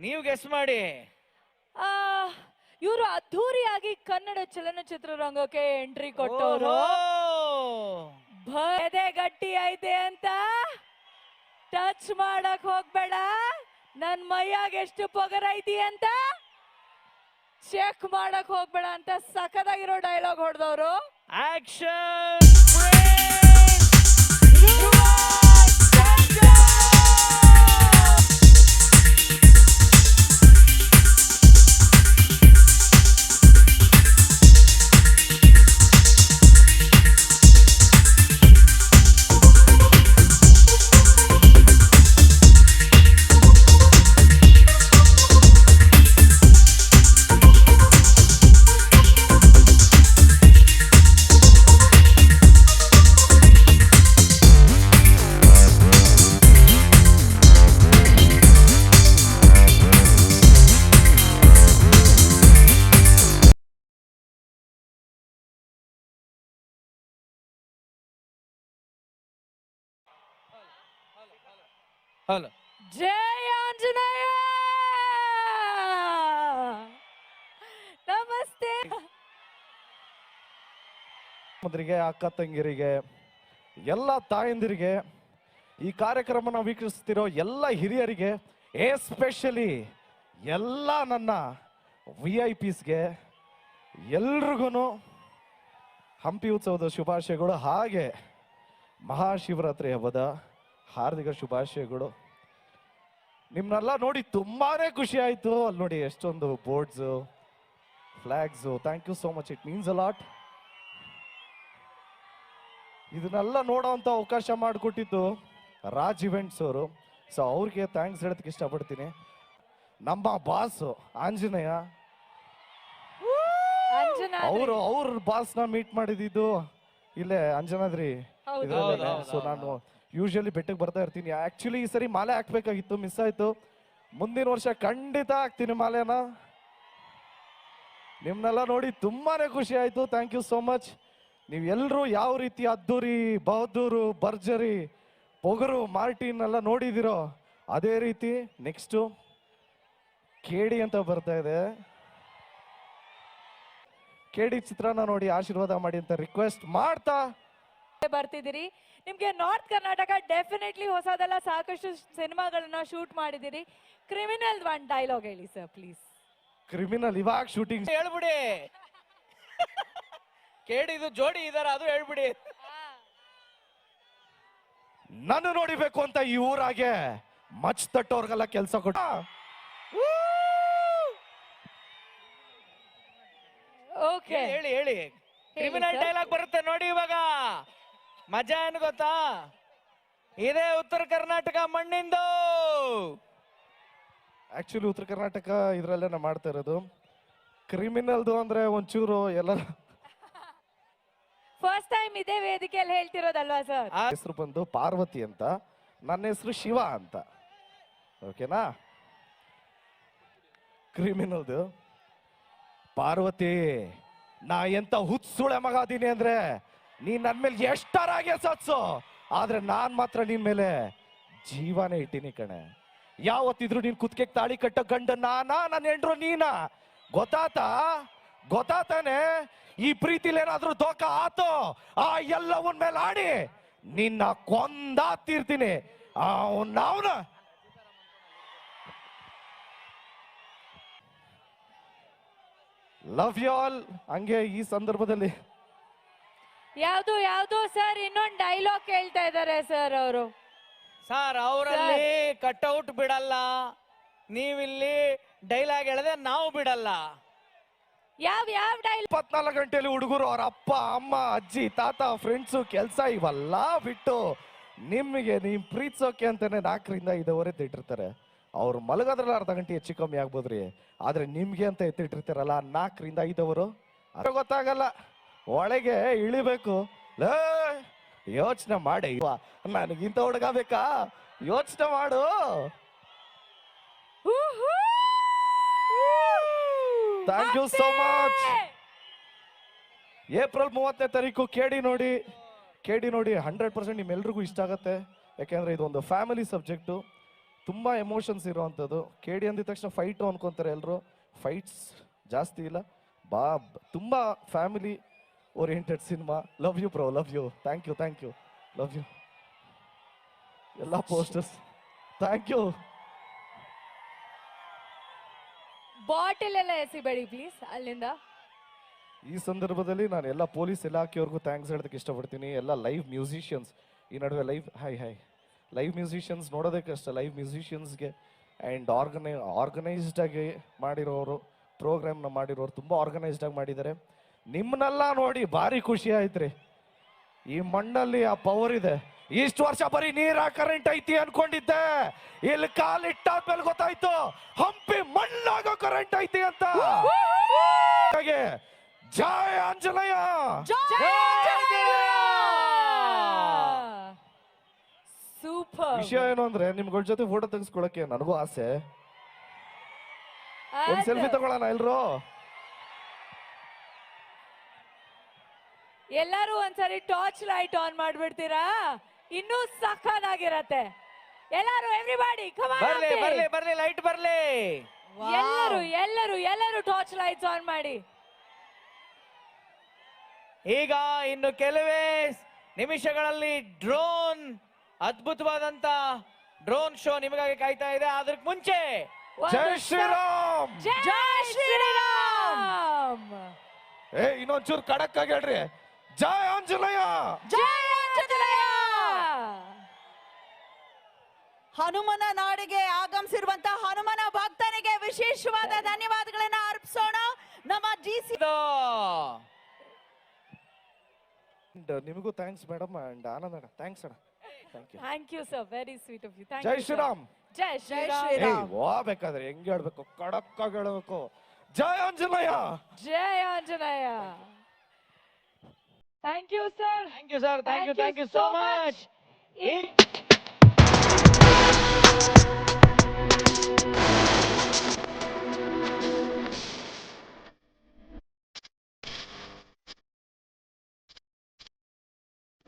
ನೀವು ಗೆಸ್ ಮಾಡಿ. ಇವರು ಅದ್ಧೂರಿಯಾಗಿ ಕನ್ನಡ ಚಲನಚಿತ್ರ ರಂಗಕ್ಕೆ ಎಂಟ್ರಿ ಕೊಟ್ಟವರು. ಭಯದೆ ಗಟ್ಟಿ ಐತೆ ಅಂತ ಟಚ್ ಮಾಡಕ್ ಹೋಗ್ಬೇಡ, ನನ್ ಮೈಯಾಗ ಎಷ್ಟು ಪೊಗರ್ ಐತಿ ಅಂತ ಚೆಕ್ ಮಾಡಕ್ ಹೋಗ್ಬೇಡ ಅಂತ ಸಖತ್ತಾಗಿರೋ ಡೈಲಾಗ್ ಹೊಡೆದವರು. ಆಕ್ಷನ್. ಹಲೋ. ಜೈ ಆಂಜನೇಯ. ನಮಸ್ತೆ. ಮೊದಲಿಗೆ ಅಕ್ಕ ತಂಗಿರಿಗೆ, ಎಲ್ಲ ತಾಯಂದಿರಿಗೆ, ಈ ಕಾರ್ಯಕ್ರಮನ ವೀಕ್ಷಿಸ್ತಿರೋ ಎಲ್ಲ ಹಿರಿಯರಿಗೆ, ಎಸ್ಪೆಷಲಿ ಎಲ್ಲ ನನ್ನ VIP ಸ್ಗೆ ಎಲ್ರಿಗೂ ಹಂಪಿ ಉತ್ಸವದ ಶುಭಾಶಯಗಳು. ಹಾಗೆ ಮಹಾಶಿವರಾತ್ರಿ ಹಬ್ಬದ ಹಾರ್ದಿಕ ಶುಭಾಶಯಗಳು. ನಿಮ್ಮನ್ನೆಲ್ಲ ನೋಡಿ ತುಂಬಾನೇ ಖುಷಿ ಆಯ್ತು. ಅಲ್ಲಿ ನೋಡಿ ಎಷ್ಟೊಂದು boards, flags. Thank you so much, it means a lot. ಇದನ್ನೆಲ್ಲ ನೋಡೋಂಥ ಅವಕಾಶ ಮಾಡಿಕೊಟ್ಟಿದ್ದು ರಾಜ್ ಇವೆಂಟ್ಸ್ ಅವರು. ಸೊ ಅವ್ರಿಗೆ ಥ್ಯಾಂಕ್ಸ್ ಹೇಳೋದಕ್ಕೆ ಇಷ್ಟಪಡ್ತೀನಿ. ನಮ್ಮ ಬಾಸು ಆಂಜನೇಯ, ಅವ್ರ ಬಾಸ್ನ ಮೀಟ್ ಮಾಡಿದ್ದು ಇಲ್ಲೇ ಅಂಜನಾದ್ರಿ. ಸೊ ನಾನು ಯೂಶಲಿ ಬೆಟ್ಟಕ್ಕೆ ಬರ್ತಾ ಇರ್ತೀನಿ. ಆಕ್ಚುಲಿ ಈ ಸರಿ ಮಾಲೆ ಹಾಕ್ಬೇಕಾಗಿತ್ತು, ಮಿಸ್ ಆಯ್ತು. ಮುಂದಿನ ವರ್ಷ ಖಂಡಿತ ಹಾಕ್ತೀನಿ ಮಾಲೆನ. ನಿಮ್ನೆಲ್ಲ ನೋಡಿ ತುಂಬಾನೇ ಖುಷಿ ಆಯ್ತು. Thank you so much. ನೀವೆಲ್ಲರೂ ಯಾವ ರೀತಿ ಅದ್ದೂರಿ, ಬಹದ್ದೂರು, ಭರ್ಜರಿ, ಪೊಗರು, ಮಾರ್ಟಿನ್ ಎಲ್ಲ ನೋಡಿದಿರೋ ಅದೇ ರೀತಿ ನೆಕ್ಸ್ಟು ಕೇಡಿ ಅಂತ ಬರ್ತಾ ಇದೆ. ಕೇಡಿ ಚಿತ್ರನ ನೋಡಿ ಆಶೀರ್ವಾದ ಮಾಡಿ ಅಂತ ರಿಕ್ವೆಸ್ಟ್ ಮಾಡ್ತಾ ಬರ್ತಿದ್ದೀರಿ. ನಿಮ್ಗೆ ನಾರ್ತ್ ಕರ್ನಾಟಕ ಡೆಫಿನೆಟ್ಲಿ ಹೊಸದೆಲ್ಲ ಸಾಕಷ್ಟು ಸಿನಿಮಾಗಳನ್ನ ಶೂಟ್ ಮಾಡಿದಿರಿ. ಕ್ರಿಮಿನಲ್ ಒನ್ ಡೈಲಾಗ್ ಹೇಳಿ ಸರ್ ಪ್ಲೀಸ್. ಕ್ರಿಮಿನಲ್ ಇವಾಗ ಶೂಟಿಂಗ್ ಹೇಳ್ಬಿಡಿ. ಕೇಳಿದು ಜೋಡಿ ಇದಾರ, ಅದು ಹೇಳ್ಬಿಡಿ. ನಾನು ನೋಡಿಬೇಕು ಅಂತ ಈ ಊರಾಗೆ ಮಚ್ ತಟ್ಟೋರ್ಗೆಲ್ಲ ಕೆಲಸ ಕೊಟ್ಟ. ಓಕೆ, ಹೇಳಿ ಹೇಳಿ. ಕ್ರಿಮಿನಲ್ ಡೈಲಾಗ್ ಬರುತ್ತೆ ನೋಡಿ ಇವಾಗ. ಮಜಾ ಏನು ಗೊತ್ತಾ? ಇದೇ ಉತ್ತರ ಕರ್ನಾಟಕ ಮಣ್ಣಿಂದು. ಆಕ್ಚುಲಿ ಉತ್ತರ ಕರ್ನಾಟಕ ಇದ್ರಲ್ಲೇ ನಾ ಮಾಡ್ತಾ ಇರೋದು. ಕ್ರಿಮಿನಲ್ದು ಅಂದ್ರೆ ಒಂಚೂರು ಎಲ್ಲ ಫಸ್ಟ್ ಟೈಮ್ ಇದೇ ವೇದಿಕೆಯಲ್ಲಿ ಹೇಳ್ತಿರೋದಲ್ವಾ ಸರ್? ಹೆಸರು ಬಂದು ಪಾರ್ವತಿ ಅಂತ, ನನ್ನ ಹೆಸರು ಶಿವ ಅಂತ. ಓಕೆನಾ? ಕ್ರಿಮಿನಲ್ದು ಪಾರ್ವತಿ, ನಾ ಎಂತ ಹುಚ್ಚುಳೆ ಮಗ ಅದೀನಿ ಅಂದ್ರೆ ನೀನ್ ನನ್ ಮೇಲೆ ಎಷ್ಟರಾಗೆ ಸತ್ಸು, ಆದ್ರೆ ನಾನ್ ಮಾತ್ರ ನಿನ್ ಮೇಲೆ ಜೀವನೇ ಇಟ್ಟಿನಿ ಕಣೆ. ಯಾವತ್ತಿದ್ರು ನೀನ್ ಕುತ್ಕೆಗೆ ತಾಳಿ ಕಟ್ಟೋ ಗಂಡ ನಾನಾ, ನನ್ನ ಹೆಂಡ್ರು ನೀನಾ? ಗೊತ್ತಾತಾನೆ? ಈ ಪ್ರೀತಿಲಿ ಏನಾದ್ರೂ ದೋಖ ಆತೋ ಆ ಎಲ್ಲವನ್ ಮೇಲೆ ಆಡಿ ನಿನ್ನ ಕೊಂದಾಗ್ತಿರ್ತೀನಿ. ಅವನ ಲವ್ ಯು ಆಲ್. ಹಂಗೆ ಈ ಸಂದರ್ಭದಲ್ಲಿ ಯಾವ್ದು ಸರ್ ಇನ್ನೊಂದು ಡೈಲಾಗ್ ಕೇಳ್ತಾ ಇದ್ದಾರೆ ಸರ್ ಅವರು. ಸರ್ ಅವರಲ್ಲಿ ಕಟ್ಔಟ್ ಬಿಡಲ್ಲ, ನೀವಿಲ್ಲಿ ಡೈಲಾಗ್ ಹೇಳಿದ್ರೆ ನಾವು ಬಿಡಲ್ಲ. ಯಾವ ಡೈಲಾಗ್? 24 ಗಂಟೆಯಲ್ಲಿ ಹುಡುಗರು ಅವ್ರ ಅಪ್ಪ ಅಮ್ಮ ಅಜ್ಜಿ ತಾತ ಫ್ರೆಂಡ್ಸು ಕೆಲಸ ಇವೆಲ್ಲ ಬಿಟ್ಟು ನಿಮಗೆ ನೀವು ಪ್ರೀತಿಸೋಕೆ ಅಂತಾನೆ 4ರಿಂದ 5 ಎತ್ತಿಟ್ಟಿರ್ತಾರೆ. ಅವ್ರು ಮಲಗೋದ್ರಲ್ಲಿ ಅರ್ಧ ಗಂಟೆ ಹೆಚ್ಚು ಕಮ್ಮಿ ಆಗ್ಬೋದ್ರಿ, ಆದ್ರೆ ನಿಮ್ಗೆ ಅಂತ ಎತ್ತಿಟ್ಟಿರ್ತಾರಲ್ಲ 4ರಿಂದ 5 ಅದು ಗೊತ್ತಾಗಲ್ಲ. ಒಳಗೆ ಇಳಿಬೇಕು. ಯೋಚನೆ ಮಾಡಿ, ನನಗಿಂತ ಹುಡುಗ ಬೇಕಾ? ಯೋಚನೆ ಮಾಡು. Thank you so much. April 30ನೇ ತಾರೀಕು ಕೇಡಿ ನೋಡಿ 100% ನಿಮ್ಮೆಲ್ರಿಗೂ ಇಷ್ಟ ಆಗತ್ತೆ. ಯಾಕೆಂದ್ರೆ ಇದೊಂದು ಫ್ಯಾಮಿಲಿ ಸಬ್ಜೆಕ್ಟು. ತುಂಬ ಎಮೋಷನ್ಸ್ ಇರುವಂಥದ್ದು. KD ಅಂದಿದ ತಕ್ಷಣ ಫೈಟು ಅನ್ಕೊಂತಾರೆ ಎಲ್ಲರೂ. ಫೈಟ್ಸ್ ಜಾಸ್ತಿ ಇಲ್ಲ, ತುಂಬ family oriented cinema. Love you bro, love you. Thank you, love you. ಎಲ್ಲ ಪೋಸ್ಟರ್ಸ್ ಥ್ಯಾಂಕ್ ಯು. ಬಾಟಲ್ ಎಲ್ಲ ಎಸಿಬೇಡಿ ಪ್ಲೀಸ್ ಅಲ್ಲಿಂದ. ಈ ಸಂದರ್ಭದಲ್ಲಿ ನಾನು ಎಲ್ಲ ಪೊಲೀಸ್ ಇಲಾಖೆಯವ್ರಿಗೂ ಥ್ಯಾಂಕ್ಸ್ ಹೇಳೋದಕ್ಕೆ ಇಷ್ಟಪಡ್ತೀನಿ. ಎಲ್ಲ ಲೈವ್ ಮ್ಯೂಸಿಷಿಯನ್ಸ್, ಈ ನಡುವೆ ಲೈವ್ ಮ್ಯೂಸಿಷಿಯನ್ಸ್ ನೋಡೋದಕ್ಕೆ ಅಷ್ಟೇ, ಲೈವ್ ಮ್ಯೂಸಿಷಿಯನ್ಸ್ಗೆ ಆ್ಯಂಡ್ ಆರ್ಗನೈಸ್ಡ್ ಆಗಿ ಮಾಡಿರೋರು, ಪ್ರೋಗ್ರಾಮ್ನ ಮಾಡಿರೋರು ತುಂಬ ಆರ್ಗನೈಸ್ಡ್ ಆಗಿ ಮಾಡಿದ್ದಾರೆ. ನಿಮ್ಮನ್ನೆಲ್ಲ ನೋಡಿ ಭಾರಿ ಖುಷಿ ಆಯ್ತು ರೀ. ಈ ಮಣ್ಣಲ್ಲಿ ಆ ಪವರ್ ಇದೆ. ಇಷ್ಟು ವರ್ಷ ಬರೀ ನೀರ ಕರೆಂಟ್ ಐತಿ ಅನ್ಕೊಂಡಿದ್ದೆ, ಇಲ್ಲಿ ಕಾಲಿಟ್ಟಾದ್ಮೇಲೆ ಗೊತ್ತಾಯ್ತು ಹಂಪಿ ಮಣ್ಣಾಗೋ ಕರೆಂಟ್ ಐತಿ ಅಂತ. ಹಾಗೆ ಜಯ ಆಂಜನೇಯ. ಸೂಪರ್. ವಿಷಯ ಏನು ಅಂದ್ರೆ ನಿಮ್ಗಳ ಜೊತೆ ಫೋಟೋ ತೆಗೆಸ್ಕೊಳಕ್ಕೆ ನನಗೂ ಆಸೆ. ಒಂದ್ ಸೆಲ್ಫಿ ತಗೊಳ್ಳೋಣ ಎಲ್ರು? ಎಲ್ಲರೂ ಒಂದ್ಸರಿ ಟಾರ್ಚ್ ಲೈಟ್ ಆನ್ ಮಾಡ್ಬಿಡ್ತೀರಾ? ಇನ್ನೂ ಸಖತ್ತಾಗಿರತ್ತೆ. ಎಲ್ಲರೂ ಎವ್ರಿಬಾಡಿ ಕಮ್ ಆನ್. ಬರ್ಲಿ ಲೈಟ್ ಬರ್ಲಿ. ಎಲ್ಲರೂ ಟಾರ್ಚ್ ಲೈಟ್ಸ್ ಆನ್ ಮಾಡಿ. ಈಗ ಇನ್ನು ಕೆಲವೇ ನಿಮಿಷಗಳಲ್ಲಿ ಡ್ರೋನ್, ಅದ್ಭುತವಾದಂತ ಡ್ರೋನ್ ಶೋ ನಿಮಗಾಗಿ ಕಾಯ್ತಾ ಇದೆ. ಅದಕ್ಕೆ ಮುಂಚೆ ಜೈ ಶ್ರೀರಾಮ್. ಜೈ ಶ್ರೀರಾಮ್. ಇನ್ನೊಂಚೂರು ಖಡಕ್ ಆಗಿ ಹೇಳ್ರಿ, ಜೈ ಆಂಜನೇಯ. ಜೈ ಆಂಜನೇಯ. ಹನುಮನ ನಾಡಿಗೆ ಆಗಮಿಸಿರುವಂತಹ ಹನುಮನ ಭಕ್ತನಿಗೆ ವಿಶೇಷವಾದ ಧನ್ಯವಾದಗಳನ್ನ ಅರ್ಪಿಸೋಣ. ನಮ್ಮ GC ನಿಮಗೂ ಥ್ಯಾಂಕ್ಸ್ ಮೇಡಮ್ ಅಂಡ್ ಆನಂದ್ ಅಣ್ಣ, ಥ್ಯಾಂಕ್ಸ್ ಅಣ್ಣ. Thank you sir, very sweet of you. ಜೈ ಶ್ರೀರಾಮ್. ಜೈ ಶ್ರೀರಾಮ್. ಹೋಗ್ಬೇಕಾದ್ರೆ ಹೆಂಗ್ ಹೇಳ್ಬೇಕು, ಖಡಕ್ ಆಗಿ ಹೇಳ್ಬೇಕು, ಜೈ ಆಂಜನೇಯ. ಜೈ Anjaneya. Thank you sir. Thank you so much.